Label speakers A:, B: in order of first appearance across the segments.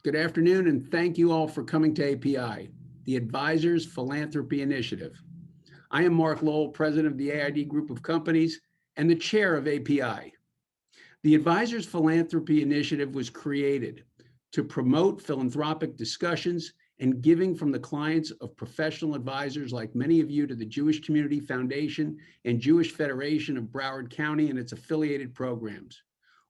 A: Good afternoon, and thank you all for coming to API, the Advisors Philanthropy Initiative. I am Mark Lowell, president of the AID Group of Companies and the chair of API. The Advisors Philanthropy Initiative was created to promote philanthropic discussions and giving from the clients of professional advisors like many of you to the Jewish Community Foundation and Jewish Federation of Broward County and its affiliated programs.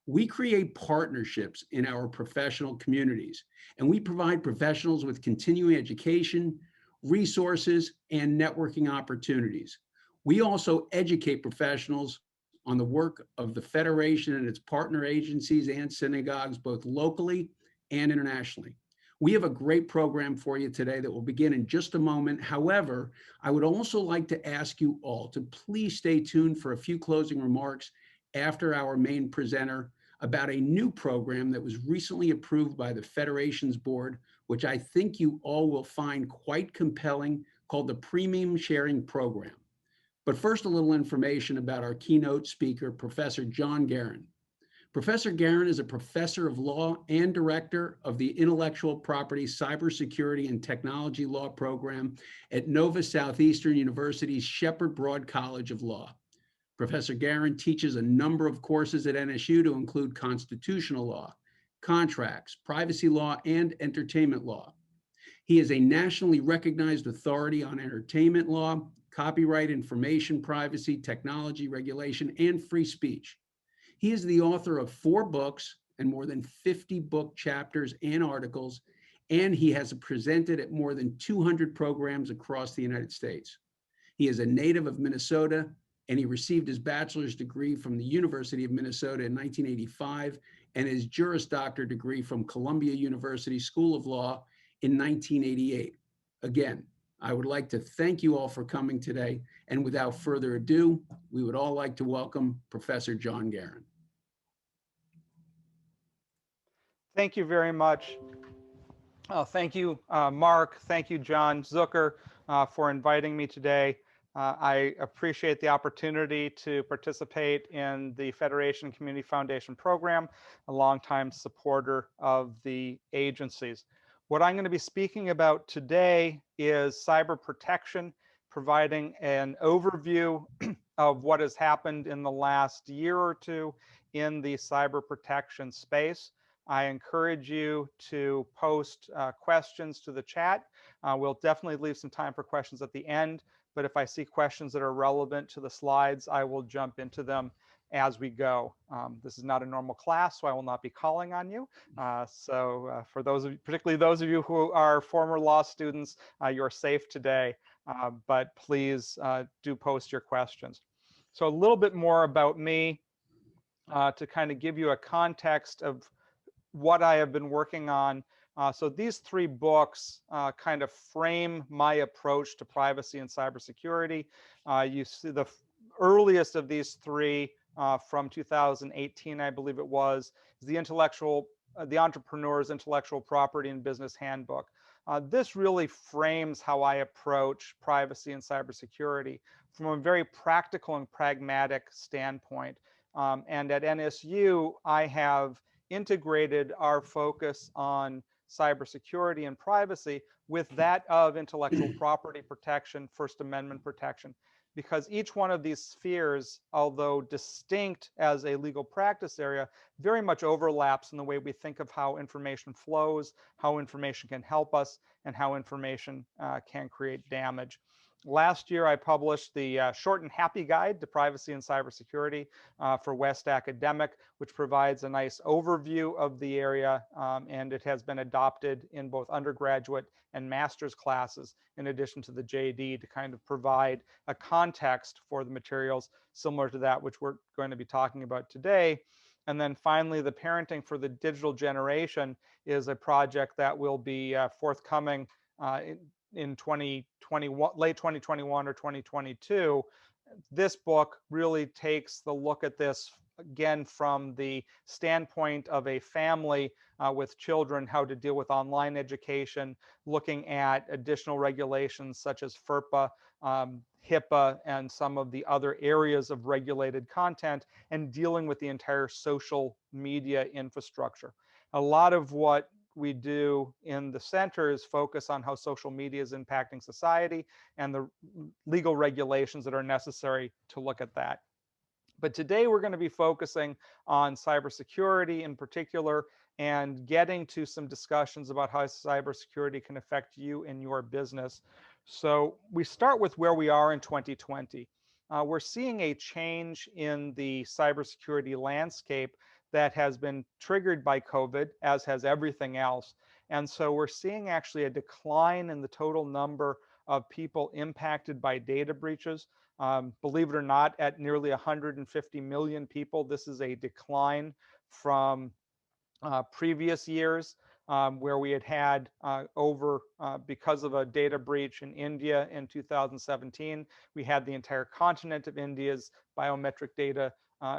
A: We create partnerships in our professional communities, and we provide professionals with continuing education, resources, and networking opportunities. We also educate professionals on the work of the Federation and its partner agencies and synagogues, both locally and internationally. We have a great program for you today that will begin in just a moment. However, I would also like to ask you all to please stay tuned for a few closing remarks after our main presenter about a new program that was recently approved by the Federation's board, which I think you all will find quite compelling, called the Premium Sharing Program. But first, a little information about our keynote speaker, Professor John Guerin. Professor Guerin is a professor of law and director of the Intellectual Property, Cybersecurity, and Technology Law program at Nova Southeastern University's Shepherd Broad College of Law. Professor Guerin teaches a number of courses at NSU to include constitutional law, contracts, privacy law, and entertainment law. He is a nationally recognized authority on entertainment law, copyright, information privacy, technology regulation, and free speech. He is the author of 4 books and more than 50 book chapters and articles, and he has presented at more than 200 programs across the United States. He is a native of Minnesota, and he received his bachelor's degree from the University of Minnesota in 1985 and his Juris Doctor degree from Columbia University School of Law in 1988. Again, I would like to thank you all for coming today, and without further ado, we would all like to welcome Professor John Guerin.
B: Thank you very much. Thank you, Mark. Thank you, John Zucker, for inviting me today. I appreciate the opportunity to participate in the Federation Community Foundation program, a longtime supporter of the agencies. What I'm going to be speaking about today is cyber protection, providing an overview of what has happened in the last year or two in the cyber protection space. I encourage you to post questions to the chat. We'll definitely leave some time for questions at the end. But if I see questions that are relevant to the slides, I will jump into them as we go. This is not a normal class, so I will not be calling on you. For those of you, particularly those of you who are former law students, you're safe today, but please do post your questions. So a little bit more about me to kind of give you a context of what I have been working on. So these 3 books kind of frame my approach to privacy and cybersecurity. You see the earliest of these 3 from 2018, I believe it was, is the Entrepreneur's Intellectual Property and Business Handbook. This really frames how I approach privacy and cybersecurity from a very practical and pragmatic standpoint. And at NSU, I have integrated our focus on cybersecurity and privacy with that of intellectual property protection, First Amendment protection, because each one of these spheres, although distinct as a legal practice area, very much overlaps in the way we think of how information flows, how information can help us, and how information can create damage. Last year, I published the Short and Happy Guide to Privacy and Cybersecurity for West Academic, which provides a nice overview of the area, and it has been adopted in both undergraduate and master's classes, in addition to the JD, to kind of provide a context for the materials similar to that which we're going to be talking about today. And then finally, the Parenting for the Digital Generation is a project that will be forthcoming in 2021, late 2021 or 2022. This book really takes the look at this again from the standpoint of a family with children, how to deal with online education, looking at additional regulations such as FERPA, HIPAA, and some of the other areas of regulated content, and dealing with the entire social media infrastructure. A lot of what we do in the center is focus on how social media is impacting society and the legal regulations that are necessary to look at that. But today we're going to be focusing on cybersecurity in particular and getting to some discussions about how cybersecurity can affect you and your business. So we start with where we are in 2020. We're seeing a change in the cybersecurity landscape that has been triggered by COVID, as has everything else. And so we're seeing actually a decline in the total number of people impacted by data breaches. Believe it or not, at nearly 150 million people, this is a decline from previous years where we had because of a data breach in India in 2017, we had the entire continent of India's biometric data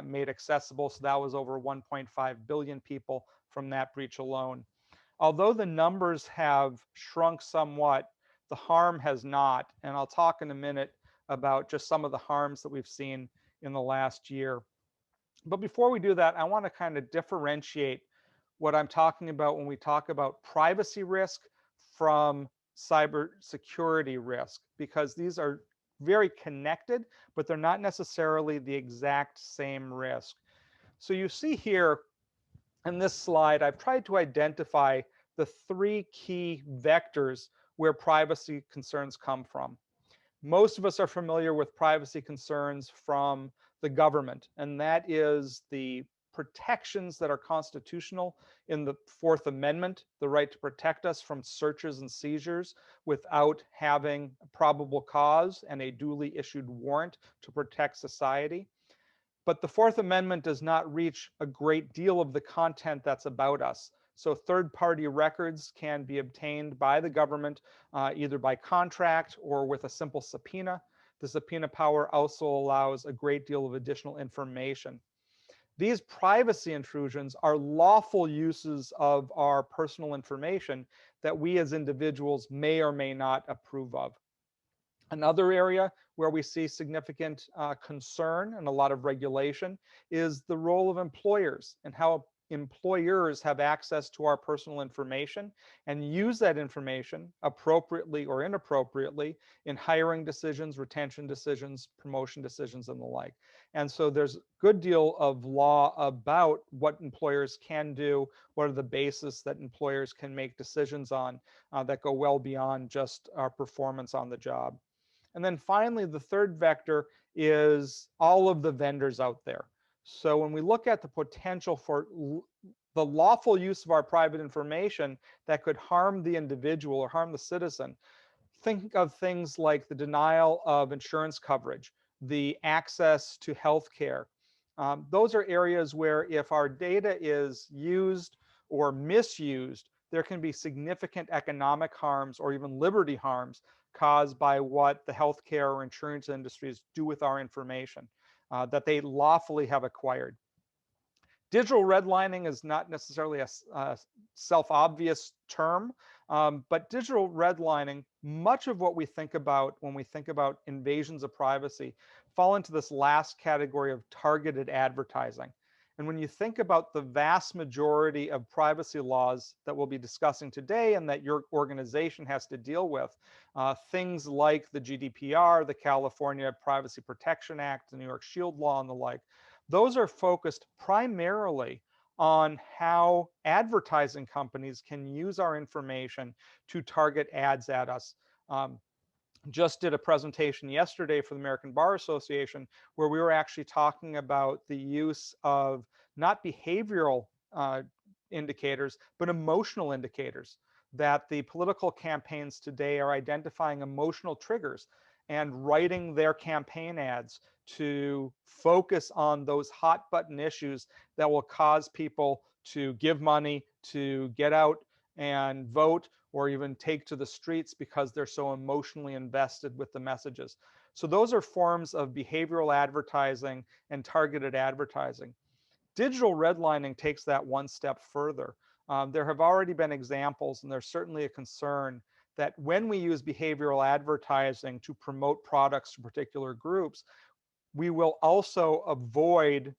B: made accessible. So that was over 1.5 billion people from that breach alone. Although the numbers have shrunk somewhat, the harm has not. And I'll talk in a minute about just some of the harms that we've seen in the last year. But before we do that, I want to kind of differentiate what I'm talking about when we talk about privacy risk from cybersecurity risk, because these are very connected, but they're not necessarily the exact same risk. So you see here in this slide, I've tried to identify the three key vectors where privacy concerns come from. Most of us are familiar with privacy concerns from the government, and that is the protections that are constitutional in the Fourth Amendment, the right to protect us from searches and seizures without having a probable cause and a duly issued warrant to protect society. But the Fourth Amendment does not reach a great deal of the content that's about us. So third-party records can be obtained by the government either by contract or with a simple subpoena. The subpoena power also allows a great deal of additional information. These privacy intrusions are lawful uses of our personal information that we as individuals may or may not approve of. Another area where we see significant concern and a lot of regulation is the role of employers and how employers have access to our personal information and use that information appropriately or inappropriately in hiring decisions, retention decisions, promotion decisions, and the like. And so there's a good deal of law about what employers can do, what are the basis that employers can make decisions on that go well beyond just our performance on the job. And then finally, the third vector is all of the vendors out there. So when we look at the potential for the lawful use of our private information that could harm the individual or harm the citizen, think of things like the denial of insurance coverage, the access to healthcare. Those are areas where if our data is used or misused, there can be significant economic harms or even liberty harms caused by what the healthcare or insurance industries do with our information that they lawfully have acquired. Digital redlining is not necessarily a self-obvious term, but digital redlining, much of what we think about when we think about invasions of privacy fall into this last category of targeted advertising. And when you think about the vast majority of privacy laws that we'll be discussing today and that your organization has to deal with, things like the GDPR, the California Privacy Protection Act, the New York Shield Law, and the like, those are focused primarily on how advertising companies can use our information to target ads at us. Just did a presentation yesterday for the American Bar Association where we were actually talking about the use of not behavioral indicators, but emotional indicators, that the political campaigns today are identifying emotional triggers and writing their campaign ads to focus on those hot button issues that will cause people to give money, to get out and vote, or even take to the streets because they're so emotionally invested with the messages. So those are forms of behavioral advertising and targeted advertising. Digital redlining takes that one step further. There have already been examples, and there's certainly a concern that when we use behavioral advertising to promote products to particular groups, we will also avoid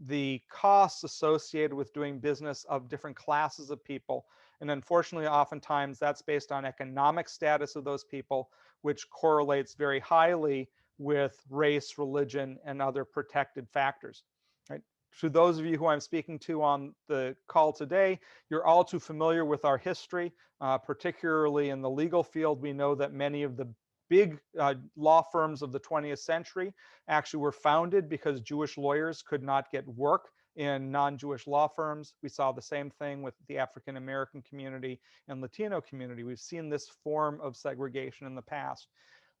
B: the costs associated with doing business of different classes of people And unfortunately, oftentimes that's based on economic status of those people, which correlates very highly with race, religion, and other protected factors. Right? To those of you who I'm speaking to on the call today, you're all too familiar with our history, particularly in the legal field. We know that many of the big law firms of the 20th century actually were founded because Jewish lawyers could not get work in non-Jewish law firms. We saw the same thing with the African American community and Latino community. We've seen this form of segregation in the past.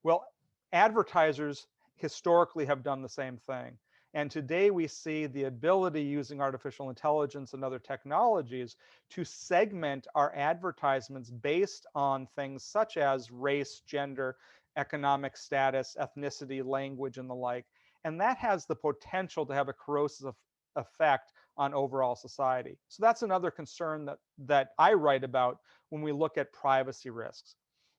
B: Well, advertisers historically have done the same thing. And today we see the ability using artificial intelligence and other technologies to segment our advertisements based on things such as race, gender, economic status, ethnicity, language, and the like. And that has the potential to have a corrosive effect on overall society. So that's another concern that I write about when we look at privacy risks.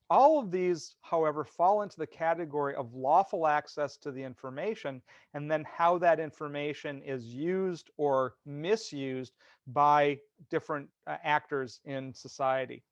B: All of these, however, fall into the category of lawful access to the information and then how that information is used or misused by different actors in society.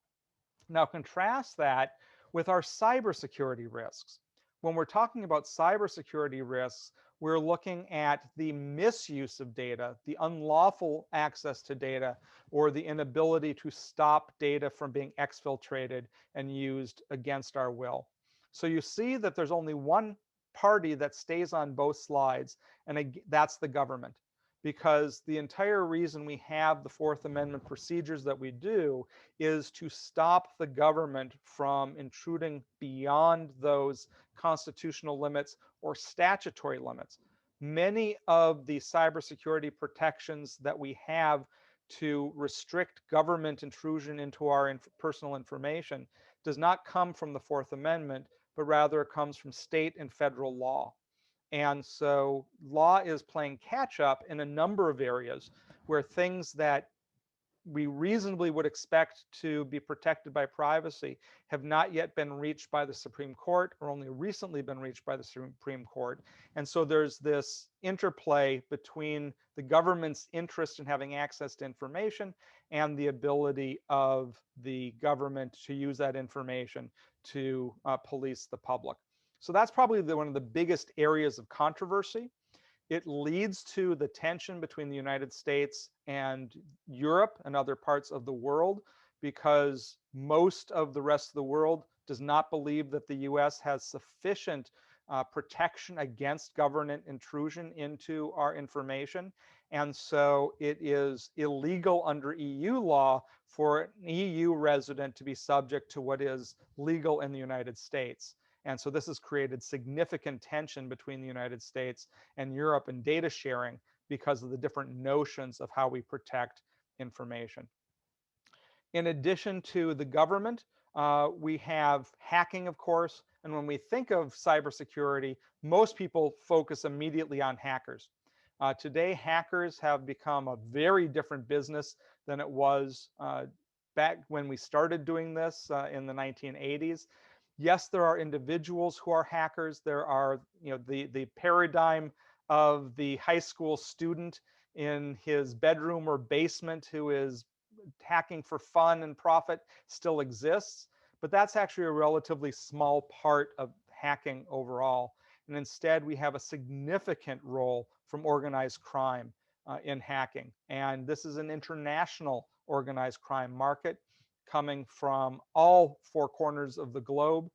B: Now, contrast that with our cybersecurity risks. When we're talking about cybersecurity risks, we're looking at the misuse of data, the unlawful access to data, or the inability to stop data from being exfiltrated and used against our will. So you see that there's only one party that stays on both slides, and that's the government. Because the entire reason we have the Fourth Amendment procedures that we do is to stop the government from intruding beyond those constitutional limits or statutory limits. Many of the cybersecurity protections that we have to restrict government intrusion into our personal information does not come from the Fourth Amendment, but rather it comes from state and federal law. And so law is playing catch up in a number of areas where things that we reasonably would expect to be protected by privacy have not yet been reached by the Supreme Court or only recently been reached by the Supreme Court. And so there's this interplay between the government's interest in having access to information and the ability of the government to use that information to police the public. So that's probably one of the biggest areas of controversy. It leads to the tension between the United States and Europe and other parts of the world because most of the rest of the world does not believe that the US has sufficient protection against government intrusion into our information. And so it is illegal under EU law for an EU resident to be subject to what is legal in the United States. And so this has created significant tension between the United States and Europe in data sharing because of the different notions of how we protect information. In addition to the government, we have hacking, of course. And when we think of cybersecurity, most people focus immediately on hackers. Today, hackers have become a very different business than it was back when we started doing this in the 1980s. Yes, there are individuals who are hackers. There are, the paradigm of the high school student in his bedroom or basement who is hacking for fun and profit still exists, but that's actually a relatively small part of hacking overall. And instead, we have a significant role from organized crime in hacking. And this is an international organized crime market coming from all four corners of the globe.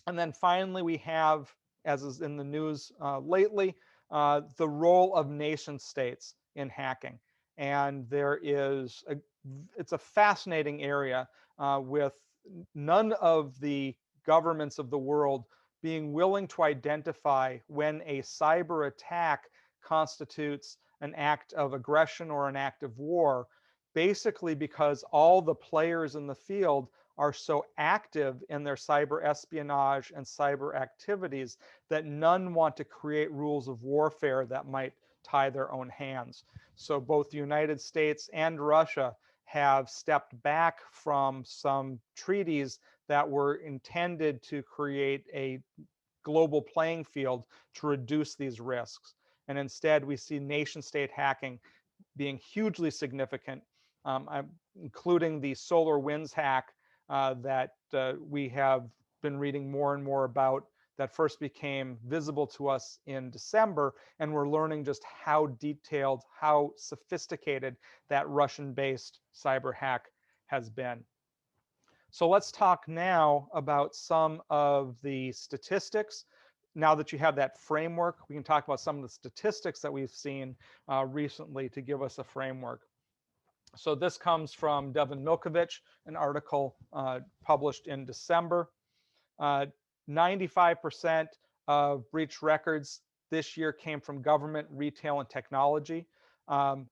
B: And then finally, we have, as is in the news lately, the role of nation states in hacking. And it's a fascinating area with none of the governments of the world being willing to identify when a cyber attack constitutes an act of aggression or an act of war, basically because all the players in the field are so active in their cyber espionage and cyber activities that none want to create rules of warfare that might tie their own hands. So both the United States and Russia have stepped back from some treaties that were intended to create a global playing field to reduce these risks. And instead, we see nation state hacking being hugely significant. including the SolarWinds hack that we have been reading more and more about, that first became visible to us in December, and we're learning just how detailed, how sophisticated that Russian-based cyber hack has been. So let's talk now about some of the statistics. Now that you have that framework, we can talk about some of the statistics that we've seen recently to give us a framework. So this comes from Devin Milkovich, an article published in December. 95% of breach records this year came from government, retail, and technology.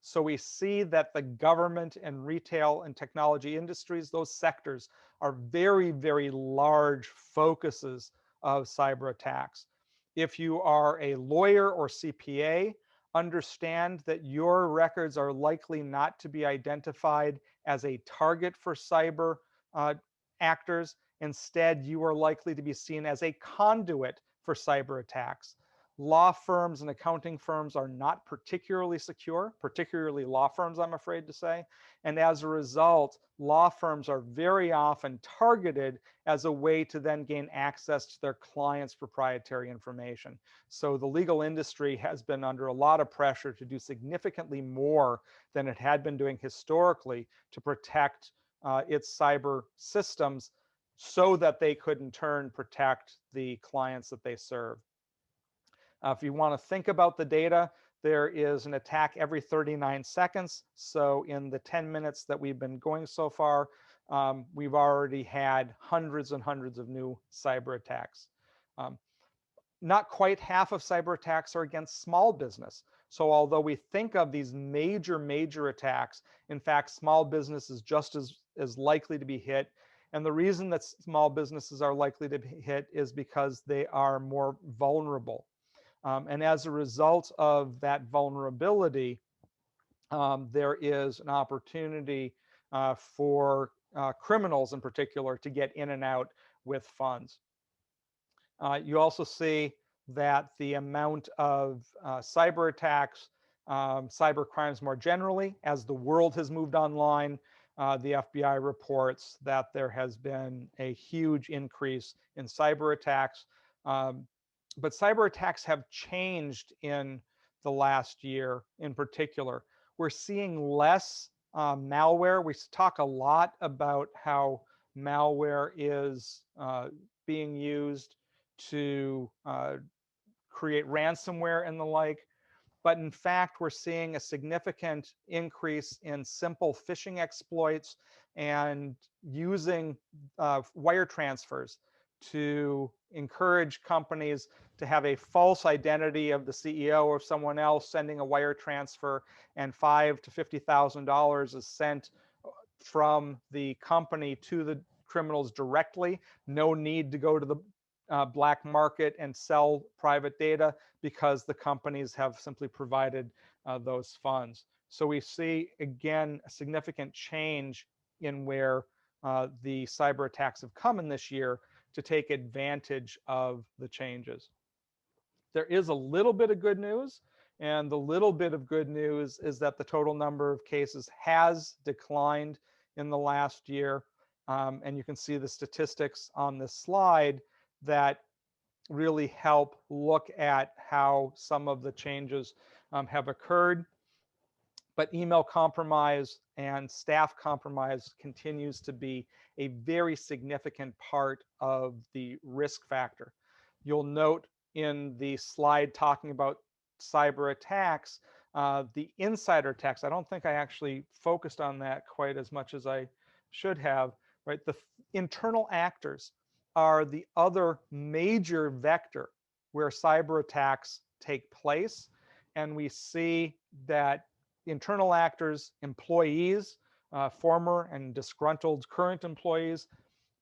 B: So we see that the government and retail and technology industries, those sectors, are very, very large focuses of cyber attacks. If you are a lawyer or CPA, understand that your records are likely not to be identified as a target for cyber actors. Instead, you are likely to be seen as a conduit for cyber attacks. Law firms and accounting firms are not particularly secure, particularly law firms, I'm afraid to say. And as a result, law firms are very often targeted as a way to then gain access to their clients' proprietary information. So the legal industry has been under a lot of pressure to do significantly more than it had been doing historically to protect its cyber systems, so that they could in turn protect the clients that they serve. If you want to think about the data, there is an attack every 39 seconds. So in the 10 minutes that we've been going so far, we've already had hundreds and hundreds of new cyber attacks. Not quite half of cyber attacks are against small business. So although we think of these major attacks, in fact, small business is just as likely to be hit. And the reason that small businesses are likely to be hit is because they are more vulnerable. And as a result of that vulnerability, there is an opportunity for criminals in particular to get in and out with funds. You also see that the amount of cyber attacks, cyber crimes more generally, as the world has moved online, the FBI reports that there has been a huge increase in cyber attacks. But cyber attacks have changed in the last year in particular. We're seeing less malware. We talk a lot about how malware is being used to create ransomware and the like. But in fact, we're seeing a significant increase in simple phishing exploits and using wire transfers to encourage companies to have a false identity of the CEO or someone else sending a wire transfer, and $5,000 to $50,000 is sent from the company to the criminals directly. No need to go to the black market and sell private data, because the companies have simply provided those funds. So we see, again, a significant change in where the cyber attacks have come in this year to take advantage of the changes. There is a little bit of good news, and the little bit of good news is that the total number of cases has declined in the last year. And you can see the statistics on this slide that really help look at how some of the changes have occurred. But email compromise and staff compromise continues to be a very significant part of the risk factor. You'll note in the slide talking about cyber attacks, the insider attacks. I don't think I actually focused on that quite as much as I should have, right? The internal actors are the other major vector where cyber attacks take place. And we see that internal actors, employees, former and disgruntled current employees,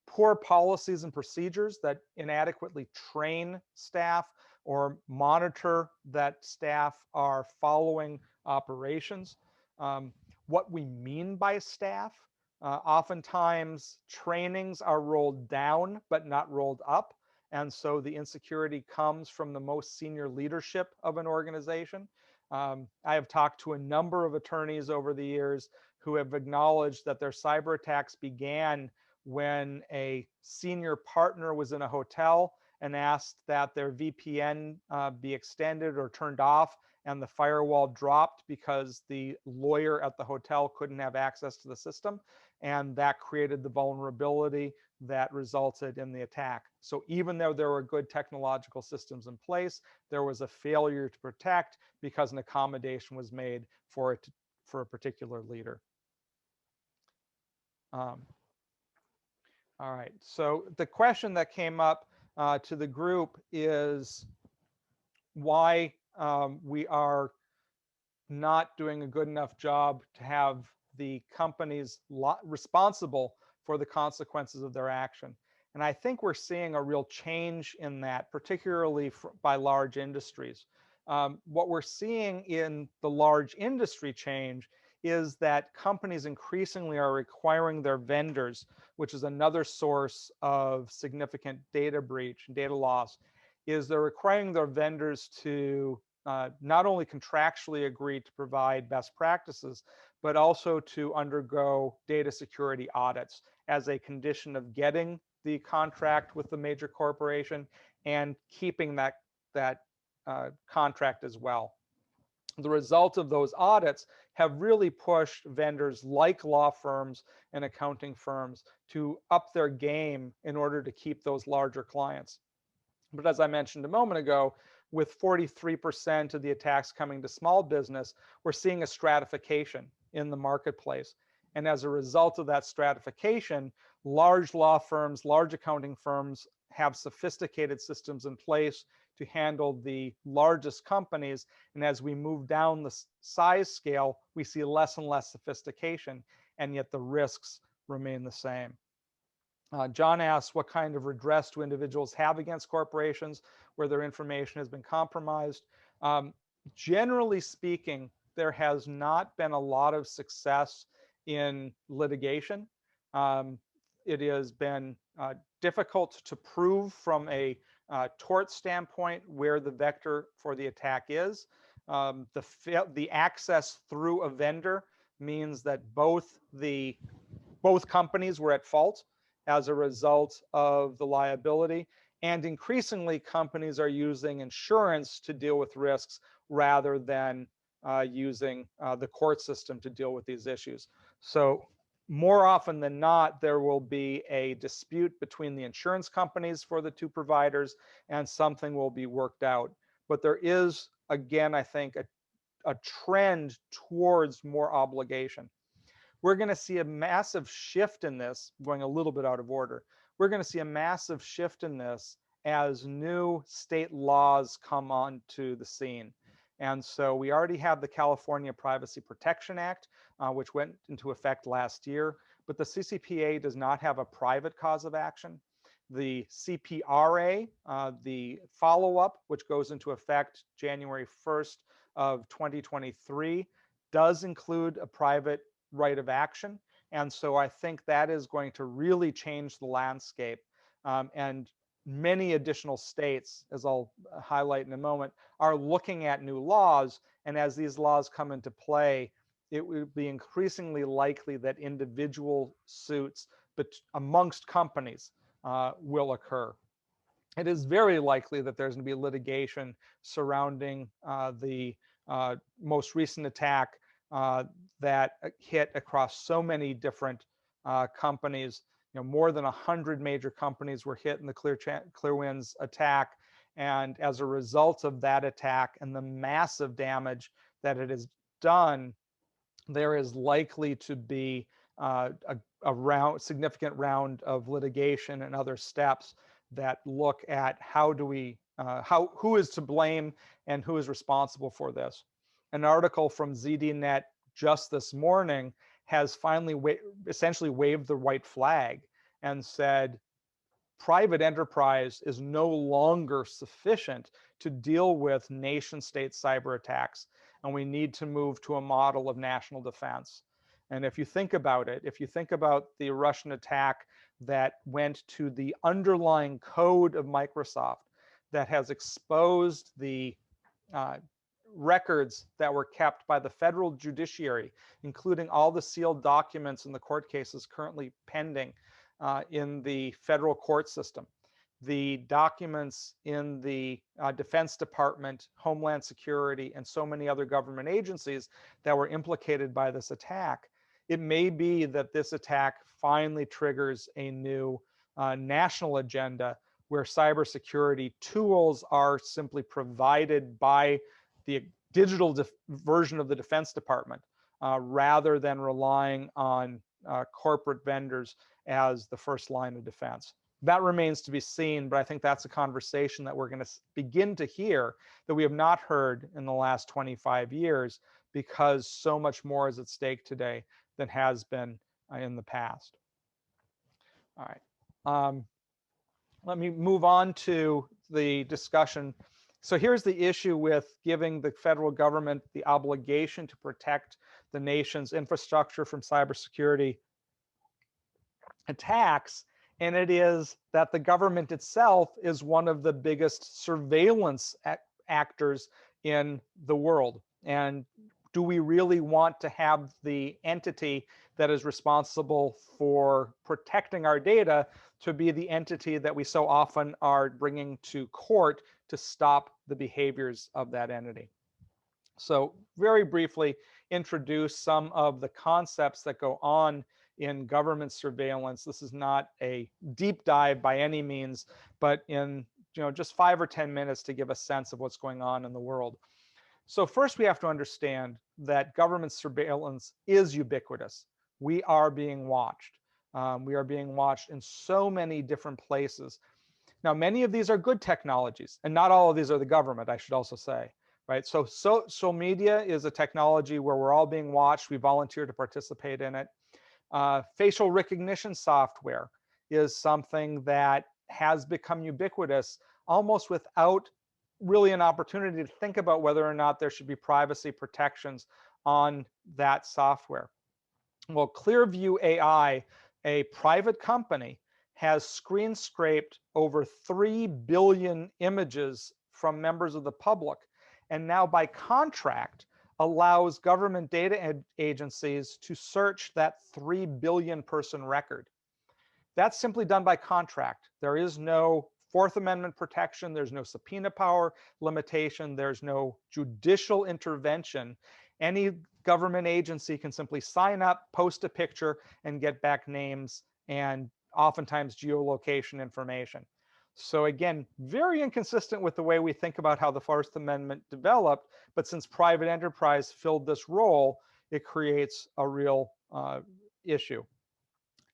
B: poor policies and procedures that inadequately train staff or monitor that staff are following operations. What we mean by staff, oftentimes trainings are rolled down but not rolled up. And so the insecurity comes from the most senior leadership of an organization. I have talked to a number of attorneys over the years who have acknowledged that their cyber attacks began when a senior partner was in a hotel and asked that their VPN be extended or turned off, and the firewall dropped because the lawyer at the hotel couldn't have access to the system, and that created the vulnerability that resulted in the attack. So even though there were good technological systems in place, there was a failure to protect because an accommodation was made for it for a particular leader. All right, so the question that came up to the group is why we are not doing a good enough job to have the companies responsible for the consequences of their action. And I think we're seeing a real change in that, particularly by large industries. What we're seeing in the large industry change is that companies increasingly are requiring their vendors, which is another source of significant data breach and data loss, is they're requiring their vendors to not only contractually agree to provide best practices, but also to undergo data security audits as a condition of getting the contract with the major corporation and keeping that contract as well. The result of those audits have really pushed vendors like law firms and accounting firms to up their game in order to keep those larger clients. But as I mentioned a moment ago, with 43% of the attacks coming to small business, we're seeing a stratification in the marketplace. And as a result of that stratification, large law firms, large accounting firms have sophisticated systems in place to handle the largest companies. And as we move down the size scale, we see less and less sophistication, and yet the risks remain the same. John asks, what kind of redress do individuals have against corporations where their information has been compromised? Generally speaking, there has not been a lot of success in litigation. It has been difficult to prove from a tort standpoint where the vector for the attack is. The access through a vendor means that both companies were at fault as a result of the liability. And increasingly, companies are using insurance to deal with risks rather than using the court system to deal with these issues. So more often than not, there will be a dispute between the insurance companies for the two providers, and something will be worked out. But there is, again, I think, a trend towards more obligation. We're going to see a massive shift in this, going a little bit out of order. We're going to see a massive shift in this as new state laws come onto the scene. And so we already have the California Privacy Protection Act, which went into effect last year, but the CCPA does not have a private cause of action. The CPRA, the follow-up, which goes into effect January 1st of 2023, does include a private right of action. And so I think that is going to really change the landscape. And many additional states, as I'll highlight in a moment, are looking at new laws. And as these laws come into play, it will be increasingly likely that individual suits amongst companies will occur. It is very likely that there's going to be litigation surrounding the most recent attack that hit across so many different companies. More than 100 major companies were hit in the Clearwinds attack. And as a result of that attack and the massive damage that it has done, there is likely to be a significant round of litigation and other steps that look at who is to blame and who is responsible for this. An article from ZDNet just this morning has finally essentially waved the white flag and said private enterprise is no longer sufficient to deal with nation-state cyber attacks, and we need to move to a model of national defense. And if you think about it, if you think about the Russian attack that went to the underlying code of Microsoft that has exposed the records that were kept by the federal judiciary, including all the sealed documents in the court cases currently pending in the federal court system, the documents in the Defense Department, Homeland Security, and so many other government agencies that were implicated by this attack. It may be that this attack finally triggers a new national agenda where cybersecurity tools are simply provided by the digital version of the Defense Department rather than relying on corporate vendors as the first line of defense. That remains to be seen, but I think that's a conversation that we're going to begin to hear that we have not heard in the last 25 years because so much more is at stake today than has been in the past. All right. Let me move on to the discussion. So here's the issue with giving the federal government the obligation to protect the nation's infrastructure from cybersecurity attacks, and it is that the government itself is one of the biggest surveillance actors in the world. And do we really want to have the entity that is responsible for protecting our data to be the entity that we so often are bringing to court to stop the behaviors of that entity? So very briefly introduce some of the concepts that go on in government surveillance. This is not a deep dive by any means, but in just 5 or 10 minutes to give a sense of what's going on in the world. So first we have to understand that government surveillance is ubiquitous. We are being watched. We are being watched in so many different places. Now, many of these are good technologies, and not all of these are the government, I should also say. Right? So social media is a technology where we're all being watched. We volunteer to participate in it. Facial recognition software is something that has become ubiquitous almost without really an opportunity to think about whether or not there should be privacy protections on that software. Well, Clearview AI, a private company, has screen scraped over 3 billion images from members of the public, and now by contract allows government data agencies to search that 3 billion person record. That's simply done by contract. There is no Fourth Amendment protection. There's no subpoena power limitation. There's no judicial intervention. Any government agency can simply sign up, post a picture, and get back names and oftentimes geolocation information. So again, very inconsistent with the way we think about how the First Amendment developed, but since private enterprise filled this role, it creates a real issue.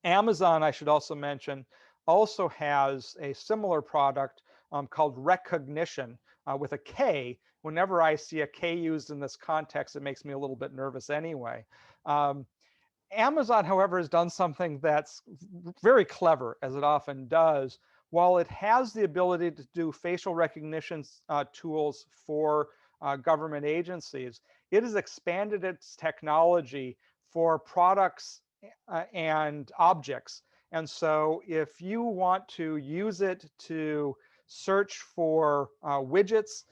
B: Amazon, I should also mention, also has a similar product called Rekognition with a K. Whenever I see a K used in this context, it makes me a little bit nervous anyway. Amazon, however, has done something that's very clever, as it often does. While it has the ability to do facial recognition tools for government agencies, it has expanded its technology for products and objects. And so if you want to use it to search for widgets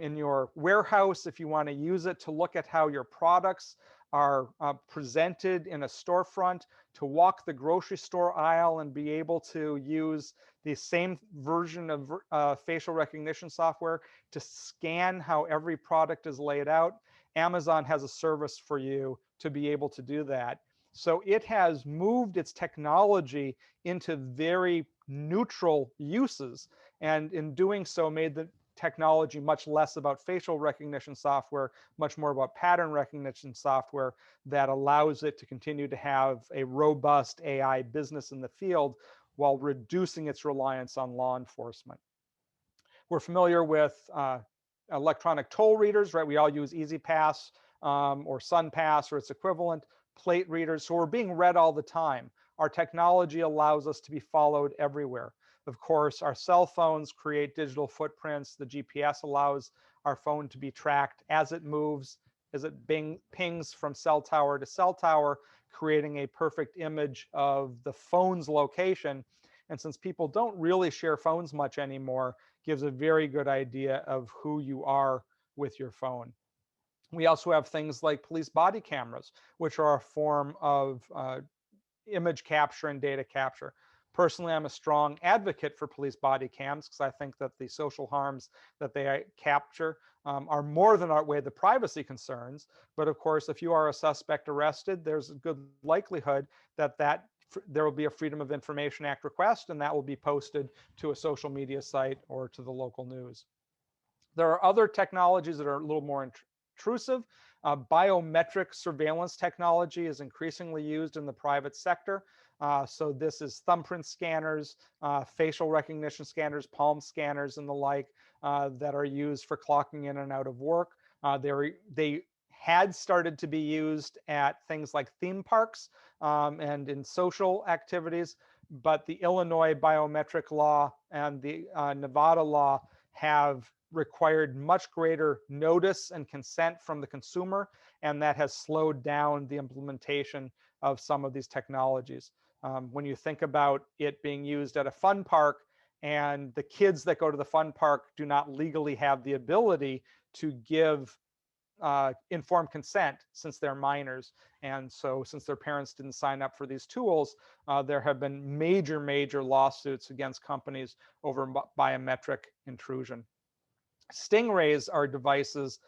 B: in your warehouse, if you want to use it to look at how your products are presented in a storefront, to walk the grocery store aisle and be able to use the same version of facial recognition software to scan how every product is laid out, Amazon has a service for you to be able to do that. So it has moved its technology into very neutral uses, and in doing so made the technology much less about facial recognition software, much more about pattern recognition software that allows it to continue to have a robust AI business in the field while reducing its reliance on law enforcement. We're familiar with electronic toll readers, right? We all use EasyPass or SunPass or its equivalent, plate readers. So we're being read all the time. Our technology allows us to be followed everywhere. Of course, our cell phones create digital footprints. The GPS allows our phone to be tracked as it moves, as it pings from cell tower to cell tower, creating a perfect image of the phone's location. And since people don't really share phones much anymore, gives a very good idea of who you are with your phone. We also have things like police body cameras, which are a form of image capture and data capture. Personally, I'm a strong advocate for police body cams because I think that the social harms that they capture are more than outweigh the privacy concerns. But of course, if you are a suspect arrested, there's a good likelihood that there will be a Freedom of Information Act request, and that will be posted to a social media site or to the local news. There are other technologies that are a little more intrusive. Biometric surveillance technology is increasingly used in the private sector. So this is thumbprint scanners, facial recognition scanners, palm scanners, and the like that are used for clocking in and out of work. They had started to be used at things like theme parks and in social activities, but the Illinois biometric law and the Nevada law have required much greater notice and consent from the consumer, and that has slowed down the implementation of some of these technologies. When you think about it being used at a fun park, and the kids that go to the fun park do not legally have the ability to give informed consent since they're minors. And so since their parents didn't sign up for these tools, there have been major lawsuits against companies over biometric intrusion. Stingrays are devices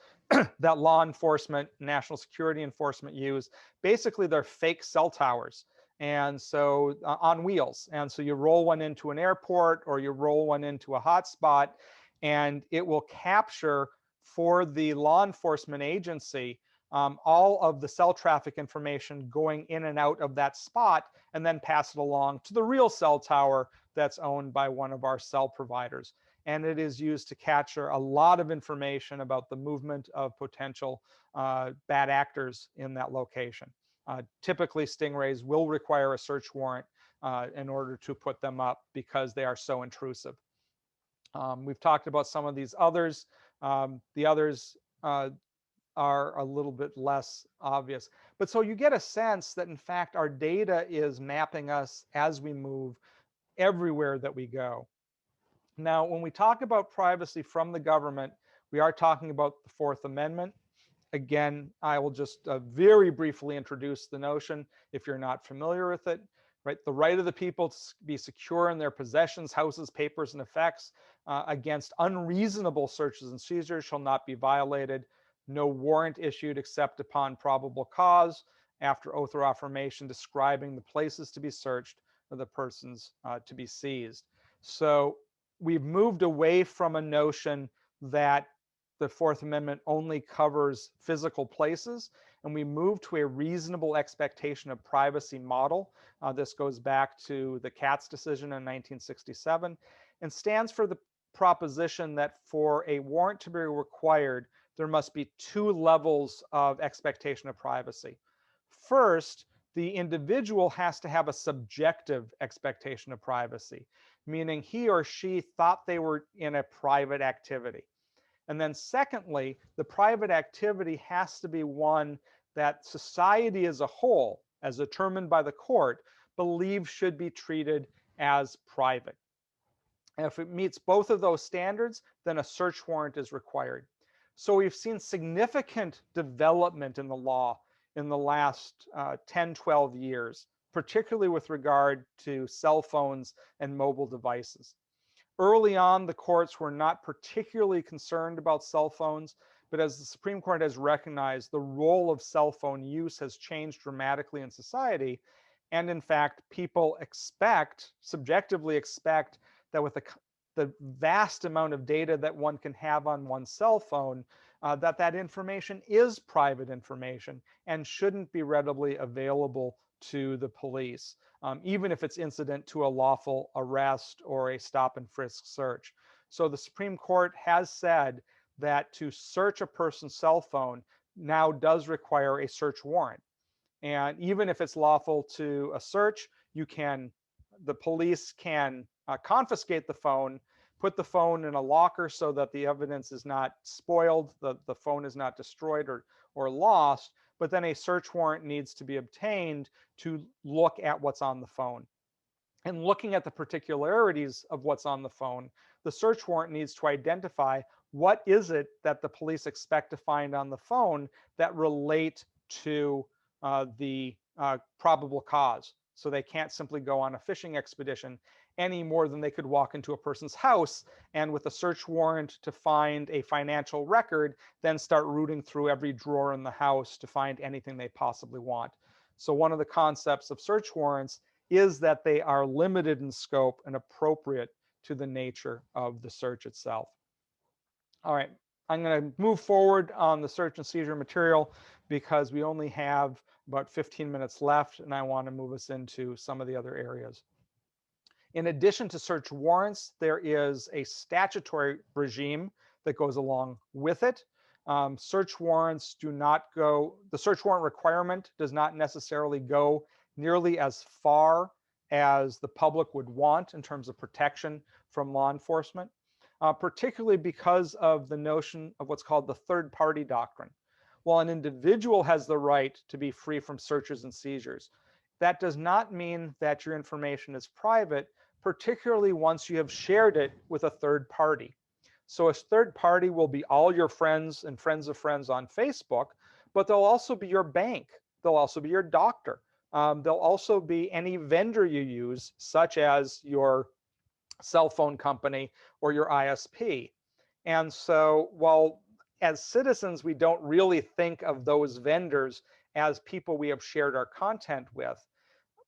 B: that law enforcement, national security enforcement use. Basically, they're fake cell towers. And so on wheels. And so you roll one into an airport or you roll one into a hotspot, and it will capture for the law enforcement agency all of the cell traffic information going in and out of that spot, and then pass it along to the real cell tower that's owned by one of our cell providers. And it is used to capture a lot of information about the movement of potential bad actors in that location. Typically, stingrays will require a search warrant in order to put them up because they are so intrusive. We've talked about some of these others. The others are a little bit less obvious. But so you get a sense that, in fact, our data is mapping us as we move everywhere that we go. Now, when we talk about privacy from the government, we are talking about the Fourth Amendment. Again, I will just very briefly introduce the notion if you're not familiar with it. Right, the right of the people to be secure in their possessions, houses, papers, and effects against unreasonable searches and seizures shall not be violated. No warrant issued except upon probable cause after oath or affirmation describing the places to be searched or the persons to be seized. So we've moved away from a notion that the Fourth Amendment only covers physical places, and we move to a reasonable expectation of privacy model. This goes back to the Katz decision in 1967 and stands for the proposition that for a warrant to be required, there must be two levels of expectation of privacy. First, the individual has to have a subjective expectation of privacy, meaning he or she thought they were in a private activity. And then secondly, the private activity has to be one that society as a whole, as determined by the court, believes should be treated as private. And if it meets both of those standards, then a search warrant is required. So we've seen significant development in the law in the last 10, 12 years, particularly with regard to cell phones and mobile devices. Early on, the courts were not particularly concerned about cell phones, but as the Supreme Court has recognized, the role of cell phone use has changed dramatically in society. And in fact, people subjectively expect that with the vast amount of data that one can have on one's cell phone, that information is private information and shouldn't be readily available to the police, even if it's incident to a lawful arrest or a stop and frisk search. So the Supreme Court has said that to search a person's cell phone now does require a search warrant. And even if it's lawful to a search, the police can confiscate the phone, put the phone in a locker so that the evidence is not spoiled, the phone is not destroyed or lost, but then a search warrant needs to be obtained to look at what's on the phone. And looking at the particularities of what's on the phone, the search warrant needs to identify what is it that the police expect to find on the phone that relate to the probable cause. So they can't simply go on a fishing expedition any more than they could walk into a person's house and with a search warrant to find a financial record, then start rooting through every drawer in the house to find anything they possibly want. So one of the concepts of search warrants is that they are limited in scope and appropriate to the nature of the search itself. All right, I'm going to move forward on the search and seizure material because we only have about 15 minutes left, and I want to move us into some of the other areas. In addition to search warrants, there is a statutory regime that goes along with it. Search warrants do not go, the search warrant requirement does not necessarily go nearly as far as the public would want in terms of protection from law enforcement, particularly because of the notion of what's called the third party doctrine. While an individual has the right to be free from searches and seizures, that does not mean that your information is private, particularly once you have shared it with a third party. So a third party will be all your friends and friends of friends on Facebook, but they'll also be your bank. They'll also be your doctor. They'll also be any vendor you use, such as your cell phone company or your ISP. And so while as citizens, we don't really think of those vendors as people we have shared our content with,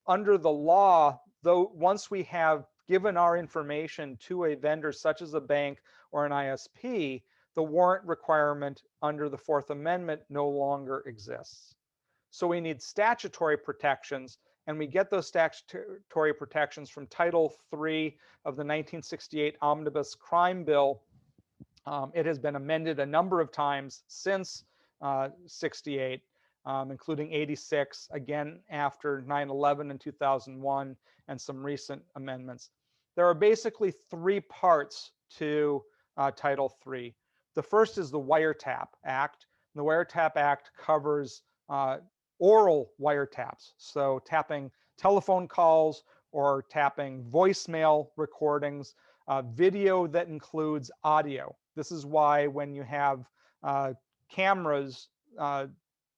B: under the law, though, once we have given our information to a vendor such as a bank or an ISP, the warrant requirement under the Fourth Amendment no longer exists. So we need statutory protections, and we get those statutory protections from Title III of the 1968 Omnibus Crime Bill. It has been amended a number of times since 68. Including 86, again after 9/11 in 2001, and some recent amendments. There are basically three parts to Title III. The first is the Wiretap Act. The Wiretap Act covers oral wiretaps, so tapping telephone calls or tapping voicemail recordings, video that includes audio. This is why when you have cameras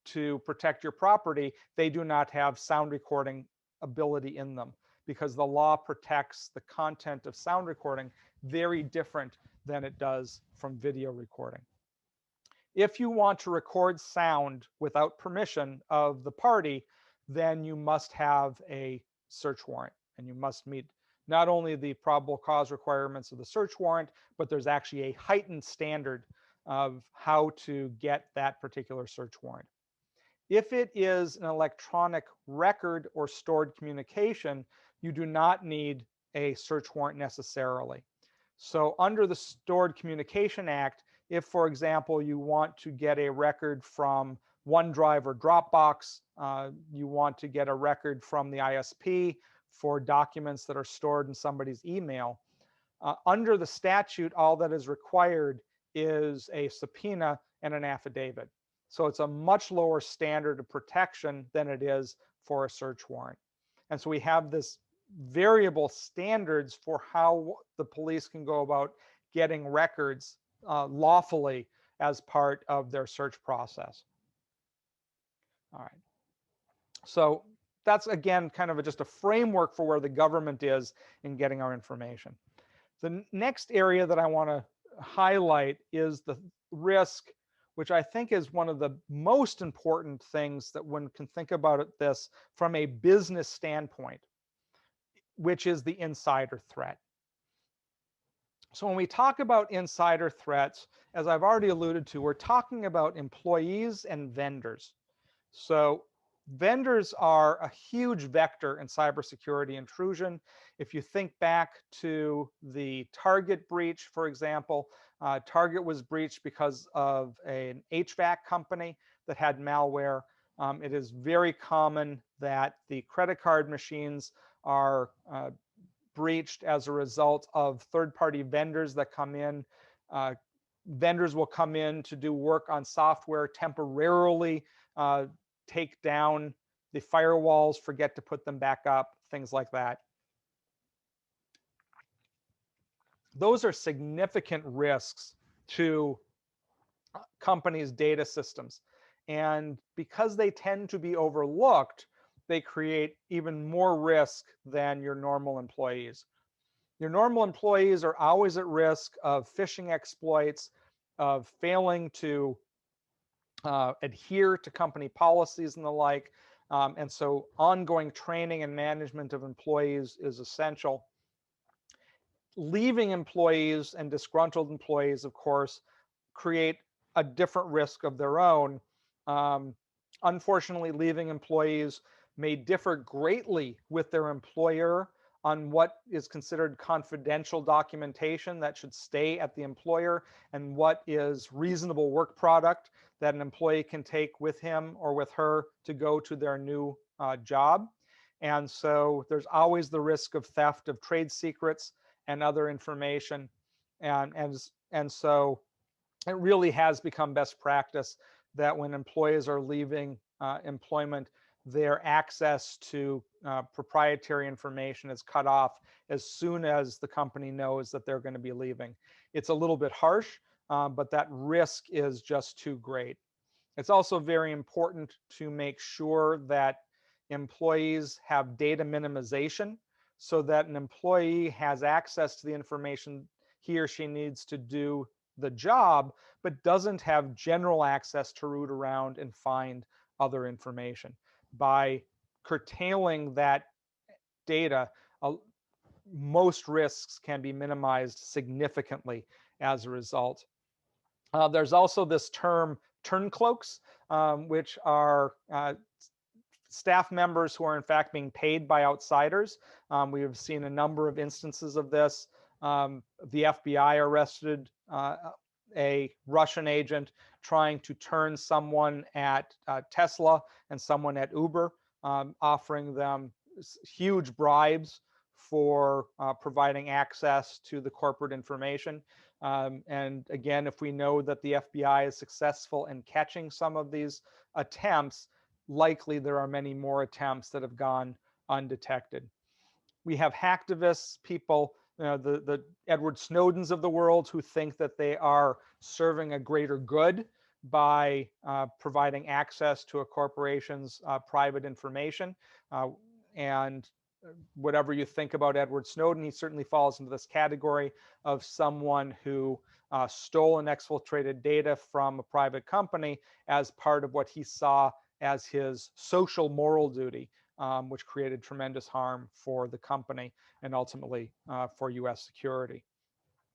B: to protect your property, they do not have sound recording ability in them because the law protects the content of sound recording very different than it does from video recording. If you want to record sound without permission of the party, then you must have a search warrant, and you must meet not only the probable cause requirements of the search warrant, but there's actually a heightened standard of how to get that particular search warrant. If it is an electronic record or stored communication, you do not need a search warrant necessarily. So under the Stored Communication Act, if, for example, you want to get a record from OneDrive or Dropbox, you want to get a record from the ISP for documents that are stored in somebody's email, under the statute, all that is required is a subpoena and an affidavit. So it's a much lower standard of protection than it is for a search warrant. And so we have this variable standards for how the police can go about getting records lawfully as part of their search process. All right. So that's, again, kind of just a framework for where the government is in getting our information. The next area that I want to highlight is the risk, which I think is one of the most important things that one can think about this from a business standpoint, which is the insider threat. So when we talk about insider threats, as I've already alluded to, we're talking about employees and vendors. So vendors are a huge vector in cybersecurity intrusion. If you think back to the Target breach, for example, Target was breached because of an HVAC company that had malware. It is very common that the credit card machines are breached as a result of third-party vendors that come in. Vendors will come in to do work on software temporarily, take down the firewalls, forget to put them back up, things like that. those are significant risks to companies' data systems. And because they tend to be overlooked, they create even more risk than your normal employees. Your normal employees are always at risk of phishing exploits, of failing to adhere to company policies and the like. And so ongoing training and management of employees is essential. Leaving employees and disgruntled employees, of course, create a different risk of their own. Um, Unfortunately, leaving employees may differ greatly with their employer on what is considered confidential documentation that should stay at the employer and what is reasonable work product that an employee can take with him or with her to go to their new job. And so there's always the risk of theft of trade secrets and other information. And so it really has become best practice that when employees are leaving employment, their access to proprietary information is cut off as soon as the company knows that they're going to be leaving. It's a little bit harsh, but that risk is just too great. It's also very important to make sure that employees have data minimization so that an employee has access to the information he or she needs to do the job, but doesn't have general access to root around and find other information. By curtailing that data, most risks can be minimized significantly as a result. There's also this term turncloaks, which are staff members who are in fact being paid by outsiders. We have seen a number of instances of this. The FBI arrested a Russian agent trying to turn someone at Tesla and someone at Uber, offering them huge bribes for providing access to the corporate information. And again, if we know that the FBI is successful in catching some of these attempts, likely there are many more attempts that have gone undetected. We have hacktivists, people, the Edward Snowdens of the world, who think that they are serving a greater good by providing access to a corporation's private information. And whatever you think about Edward Snowden, he certainly falls into this category of someone who stole and exfiltrated data from a private company as part of what he saw as his social moral duty, which created tremendous harm for the company and ultimately for US security.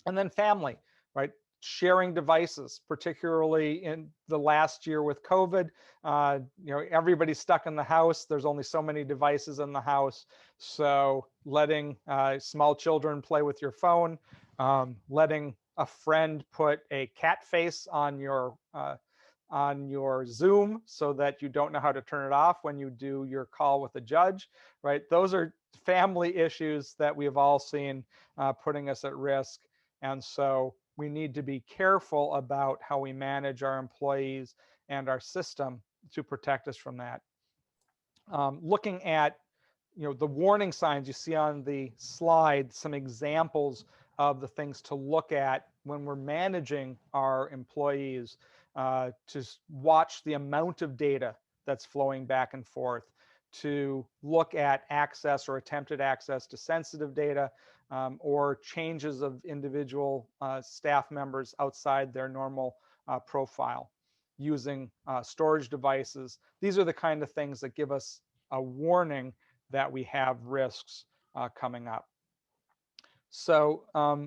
B: And then family, right? Sharing devices, particularly in the last year with COVID. Everybody's stuck in the house. There's only so many devices in the house. So letting small children play with your phone, letting a friend put a cat face on your Zoom so that you don't know how to turn it off when you do your call with a judge, right? Those are family issues that we have all seen putting us at risk. And so we need to be careful about how we manage our employees and our system to protect us from that. Looking at the warning signs you see on the slide, some examples of the things to look at when we're managing our employees, to watch the amount of data that's flowing back and forth, to look at access or attempted access to sensitive data, or changes of individual staff members outside their normal profile, using storage devices. These are the kind of things that give us a warning that we have risks coming up. So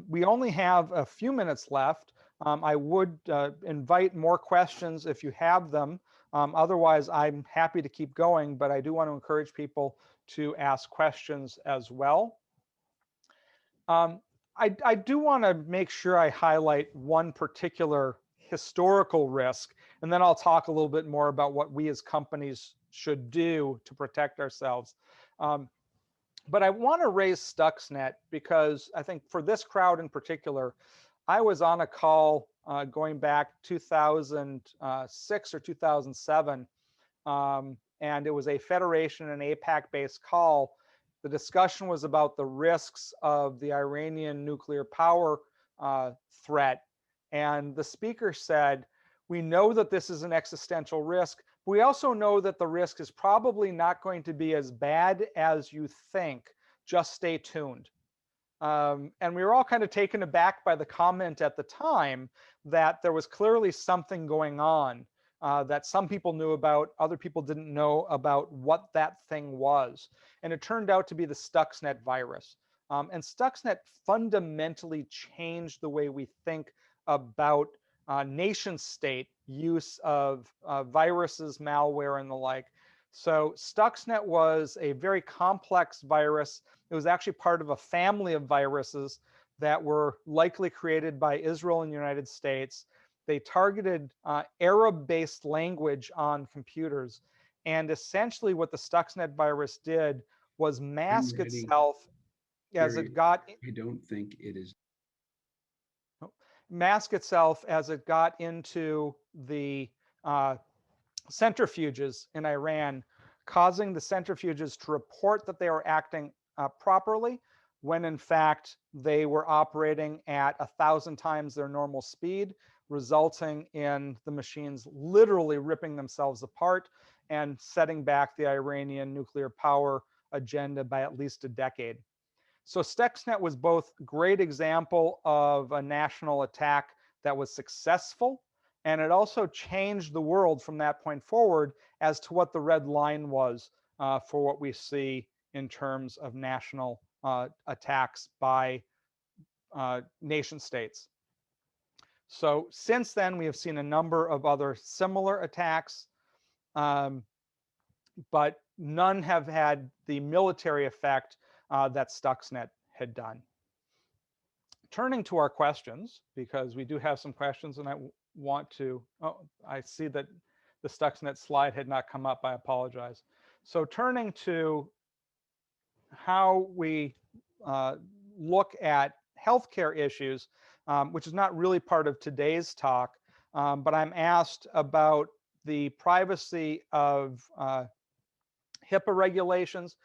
B: we only have a few minutes left. I would invite more questions if you have them. Otherwise, I'm happy to keep going, but I do want to encourage people to ask questions as well. I do want to make sure I highlight one particular historical risk, and then I'll talk a little bit more about what we as companies should do to protect ourselves. But I want to raise Stuxnet because I think for this crowd in particular, I was on a call going back 2006 or 2007, and it was a Federation and APAC-based call. The discussion was about the risks of the Iranian nuclear power threat. And the speaker said, we know that this is an existential risk. But we also know that the risk is probably not going to be as bad as you think. Just stay tuned. And we were all kind of taken aback by the comment at the time that there was clearly something going on that some people knew about, other people didn't know about what that thing was. And it turned out to be the Stuxnet virus. And Stuxnet fundamentally changed the way we think about nation state use of viruses, malware, and the like. So Stuxnet was a very complex virus. It was actually part of a family of viruses that were likely created by Israel and the United States. They targeted Arab-based language on computers. And essentially what the Stuxnet virus did was mask itself as
A: Gary,
B: it got
A: I don't think it is.
B: mask itself as it got into the centrifuges in Iran, causing the centrifuges to report that they were acting properly when in fact they were operating at 1,000 times their normal speed, resulting in the machines literally ripping themselves apart and setting back the Iranian nuclear power agenda by at least a decade. So Stuxnet was both a great example of a national attack that was successful, and it also changed the world from that point forward as to what the red line was for what we see in terms of national attacks by nation states. So since then, we have seen a number of other similar attacks, but none have had the military effect that Stuxnet had done. Turning to our questions, because we do have some questions and I want to, oh, I see that the Stuxnet slide had not come up, I apologize. So turning to how we look at healthcare issues, which is not really part of today's talk, but I'm asked about the privacy of HIPAA regulations.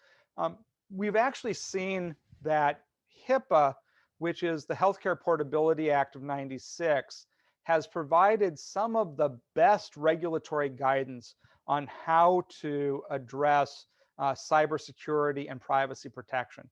B: We've actually seen that HIPAA, which is the Healthcare Portability Act of '96, has provided some of the best regulatory guidance on how to address cybersecurity and privacy protection.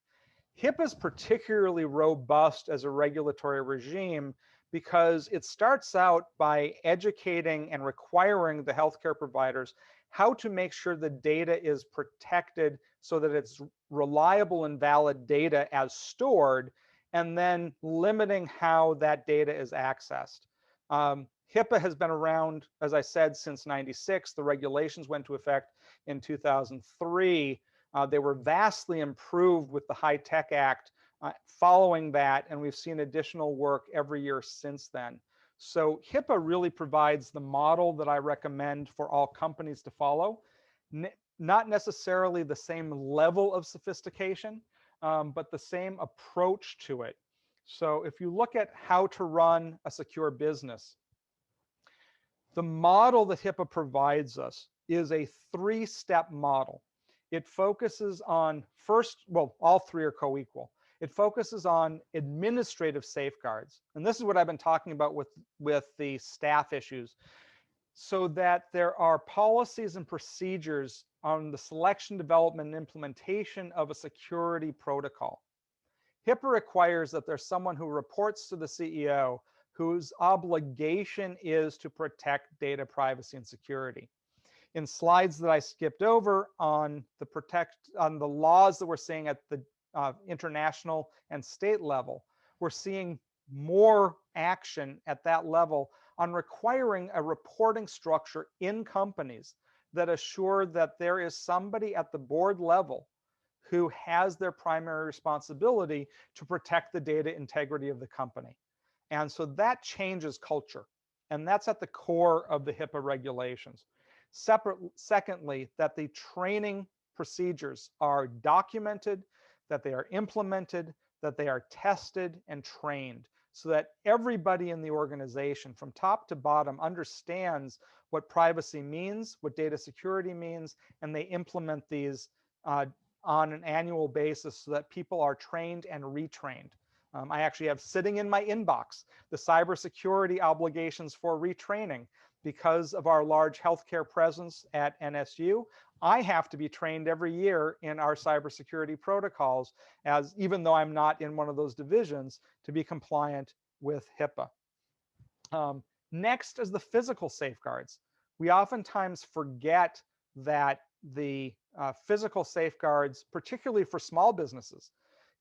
B: HIPAA is particularly robust as a regulatory regime because it starts out by educating and requiring the healthcare providers how to make sure the data is protected so that it's reliable and valid data as stored, and then limiting how that data is accessed. HIPAA has been around, as I said, since '96. The regulations went into effect in 2003. They were vastly improved with the HITECH Act following that, and we've seen additional work every year since then. So HIPAA really provides the model that I recommend for all companies to follow. Not necessarily the same level of sophistication, but the same approach to it. So if you look at how to run a secure business, the model that HIPAA provides us is a three-step model. It focuses on first, well, all three are co-equal. It focuses on administrative safeguards. And this is what I've been talking about with the staff issues, so that there are policies and procedures on the selection, development, and implementation of a security protocol. HIPAA requires that there's someone who reports to the CEO whose obligation is to protect data privacy and security. In slides that I skipped over on the laws that we're seeing at the international and state level, we're seeing more action at that level on requiring a reporting structure in companies that assure that there is somebody at the board level who has their primary responsibility to protect the data integrity of the company. And so that changes culture. And that's at the core of the HIPAA regulations. Secondly, that the training procedures are documented, that they are implemented, that they are tested and trained, so that everybody in the organization from top to bottom understands what privacy means, what data security means, and they implement these on an annual basis so that people are trained and retrained. I actually have sitting in my inbox the cybersecurity obligations for retraining. Because of our large healthcare presence at NSU, I have to be trained every year in our cybersecurity protocols, as even though I'm not in one of those divisions, to be compliant with HIPAA. Next is the physical safeguards. We oftentimes forget that the physical safeguards, particularly for small businesses,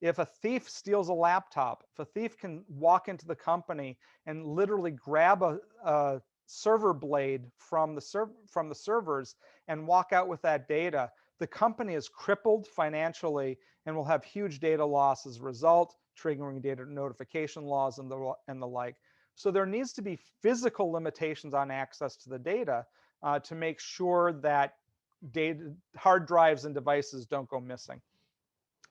B: if a thief steals a laptop, if a thief can walk into the company and literally grab a server blade from the servers and walk out with that data, the company is crippled financially and will have huge data loss as a result, triggering data notification laws and the like. So there needs to be physical limitations on access to the data to make sure that hard drives and devices don't go missing.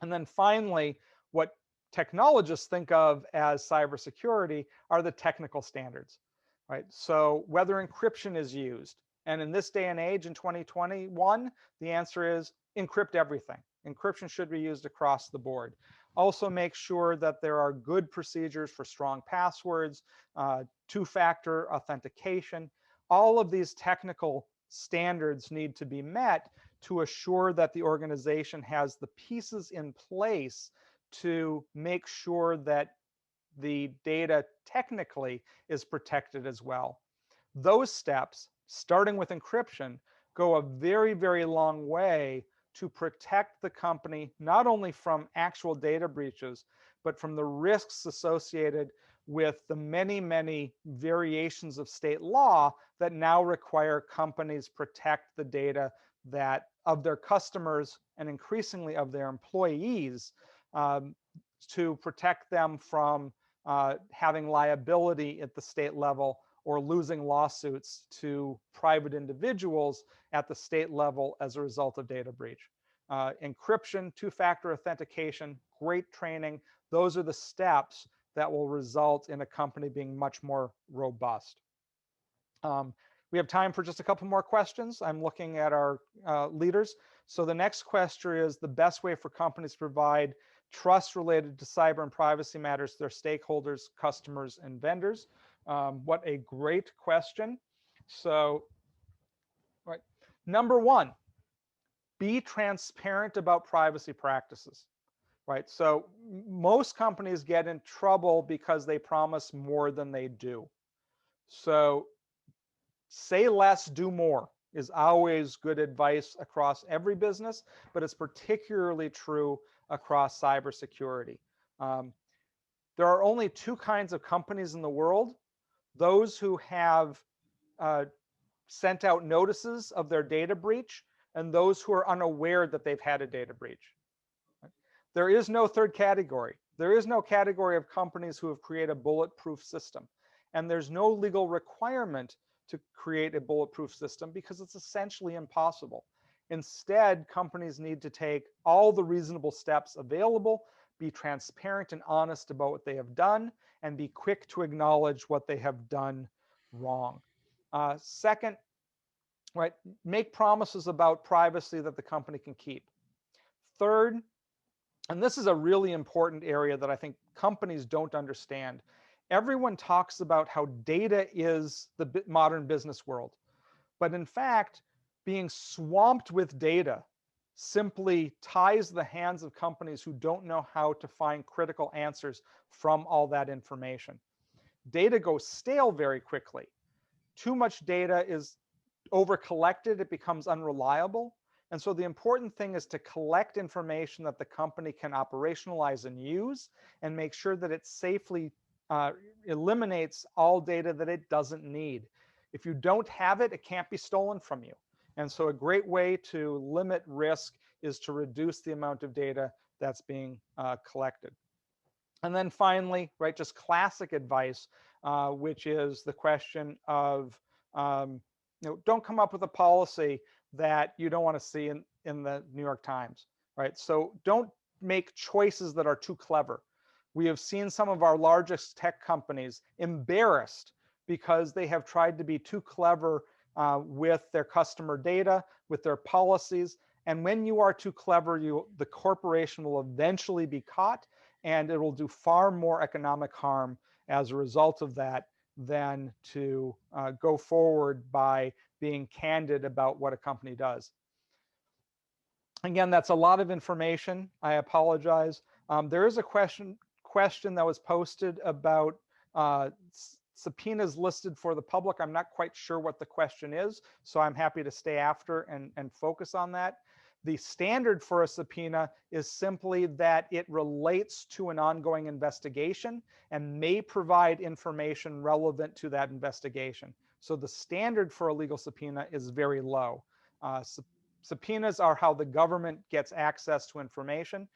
B: And then finally, what technologists think of as cybersecurity are the technical standards, right? So whether encryption is used, and in this day and age in 2021, the answer is encrypt everything. Encryption should be used across the board. Also make sure that there are good procedures for strong passwords, two-factor authentication. All of these technical standards need to be met to assure that the organization has the pieces in place to make sure that the data technically is protected as well. Those steps, starting with encryption, go a very, very long way to protect the company not only from actual data breaches, but from the risks associated with the many, many variations of state law that now require companies protect the data that of their customers and increasingly of their employees, to protect them from having liability at the state level or losing lawsuits to private individuals at the state level as a result of data breach. Encryption, two-factor authentication, great training, those are the steps that will result in a company being much more robust. We have time for just a couple more questions. I'm looking at our leaders. So the next question is the best way for companies to provide trust related to cyber and privacy matters to their stakeholders, customers, and vendors. What a great question. So, right, number one, be transparent about privacy practices. Right, so most companies get in trouble because they promise more than they do. So say less, do more is always good advice across every business, but it's particularly true across cybersecurity. There are only two kinds of companies in the world: those who have sent out notices of their data breach and those who are unaware that they've had a data breach. There is no third category. There is no category of companies who have created a bulletproof system. And there's no legal requirement to create a bulletproof system because it's essentially impossible. Instead, companies need to take all the reasonable steps available, be transparent and honest about what they have done, and be quick to acknowledge what they have done wrong. Second, right, make promises about privacy that the company can keep. Third, and this is a really important area that I think companies don't understand. Everyone talks about how data is the modern business world. But in fact, being swamped with data simply ties the hands of companies who don't know how to find critical answers from all that information. Data goes stale very quickly. Too much data is over-collected, it becomes unreliable. And so the important thing is to collect information that the company can operationalize and use and make sure that it safely eliminates all data that it doesn't need. If you don't have it, it can't be stolen from you. And so a great way to limit risk is to reduce the amount of data that's being collected. And then finally, right, just classic advice, which is the question of, don't come up with a policy that you don't want to see in the New York Times, right? So don't make choices that are too clever. We have seen some of our largest tech companies embarrassed because they have tried to be too clever with their customer data, with their policies, And when you are too clever, the corporation will eventually be caught, and it will do far more economic harm as a result of that than to go forward by being candid about what a company does. Again, that's a lot of information. I apologize. There is a question that was posted about subpoenas listed for the public. I'm not quite sure what the question is, so I'm happy to stay after and focus on that. The standard for a subpoena is simply that it relates to an ongoing investigation and may provide information relevant to that investigation. So the standard for a legal subpoena is very low. Subpoenas are how the government gets access to information.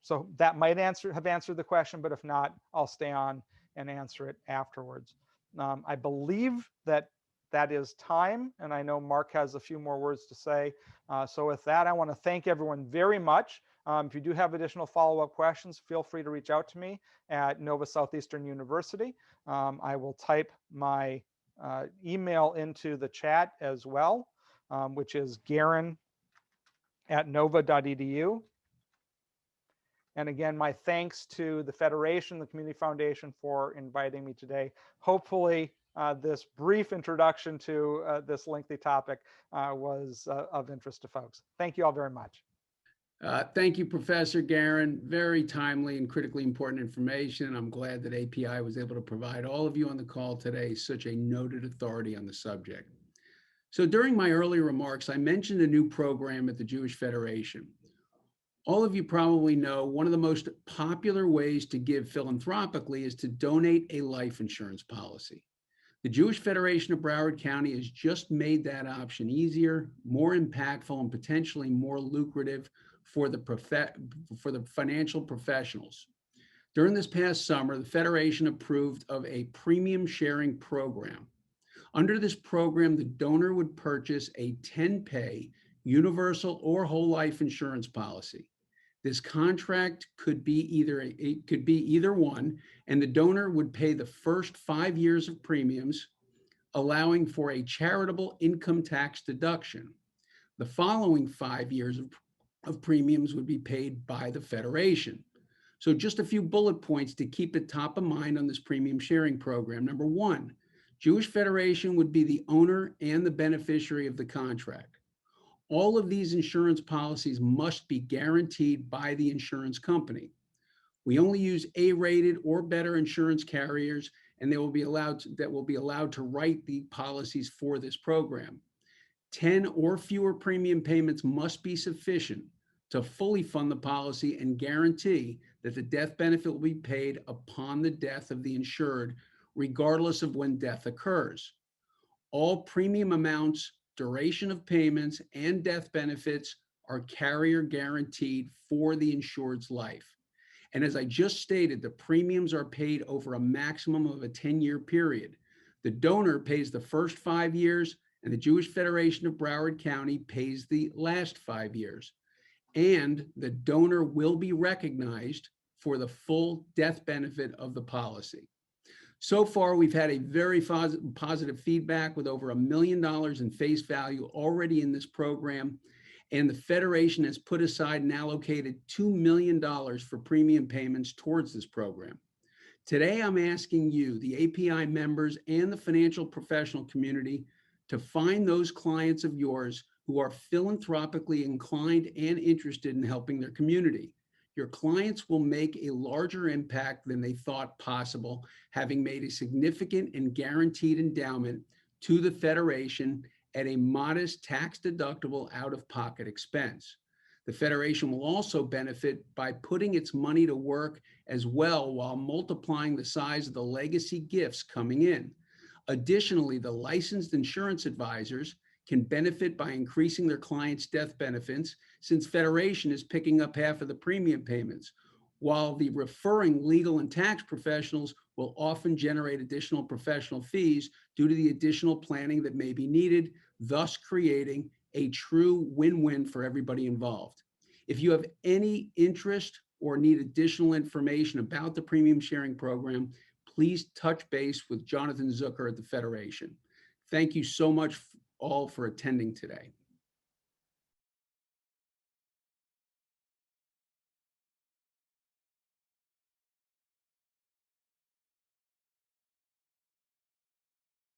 B: So that might have answered the question, but if not, I'll stay on and answer it afterwards. I believe that is time, and I know Mark has a few more words to say. So with that, I want to thank everyone very much. If you do have additional follow-up questions, feel free to reach out to me at Nova Southeastern University. I will type my email into the chat as well, which is garen@nova.edu. And again, my thanks to the Federation, the Community Foundation for inviting me today. Hopefully, this brief introduction to this lengthy topic was of interest to folks. Thank you all very much.
A: Thank you, Professor Garen. Very timely and critically important information. I'm glad that API was able to provide all of you on the call today such a noted authority on the subject. So during my earlier remarks, I mentioned a new program at the Jewish Federation. All of you probably know one of the most popular ways to give philanthropically is to donate a life insurance policy. The Jewish Federation of Broward County has just made that option easier, more impactful, and potentially more lucrative for the financial professionals. During this past summer, the Federation approved of a premium sharing program. Under this program, the donor would purchase a 10-pay universal or whole life insurance policy. This contract could be either one, and the donor would pay the first 5 years of premiums, allowing for a charitable income tax deduction. The following 5 years of premiums would be paid by the Federation. So just a few bullet points to keep it top of mind on this premium sharing program. Number one, Jewish Federation would be the owner and the beneficiary of the contract. All of these insurance policies must be guaranteed by the insurance company. We only use A-rated or better insurance carriers, and that will be allowed to write the policies for this program. 10 or fewer premium payments must be sufficient to fully fund the policy and guarantee that the death benefit will be paid upon the death of the insured, regardless of when death occurs. All premium amounts, duration of payments, and death benefits are carrier guaranteed for the insured's life. And as I just stated, the premiums are paid over a maximum of a 10-year period. The donor pays the first 5 years, and the Jewish Federation of Broward County pays the last 5 years. And the donor will be recognized for the full death benefit of the policy. So far, we've had a very positive feedback with over $1 million in face value already in this program. And the Federation has put aside and allocated $2 million for premium payments towards this program. Today, I'm asking you, the API members and the financial professional community, to find those clients of yours who are philanthropically inclined and interested in helping their community. Your clients will make a larger impact than they thought possible, having made a significant and guaranteed endowment to the Federation at a modest tax-deductible out-of-pocket expense. The Federation will also benefit by putting its money to work as well while multiplying the size of the legacy gifts coming in. Additionally, the licensed insurance advisors can benefit by increasing their clients' death benefits, since Federation is picking up half of the premium payments, while the referring legal and tax professionals will often generate additional professional fees due to the additional planning that may be needed, thus creating a true win-win for everybody involved. If you have any interest or need additional information about the premium sharing program, please touch base with Jonathan Zucker at the Federation. Thank you so much all for attending today.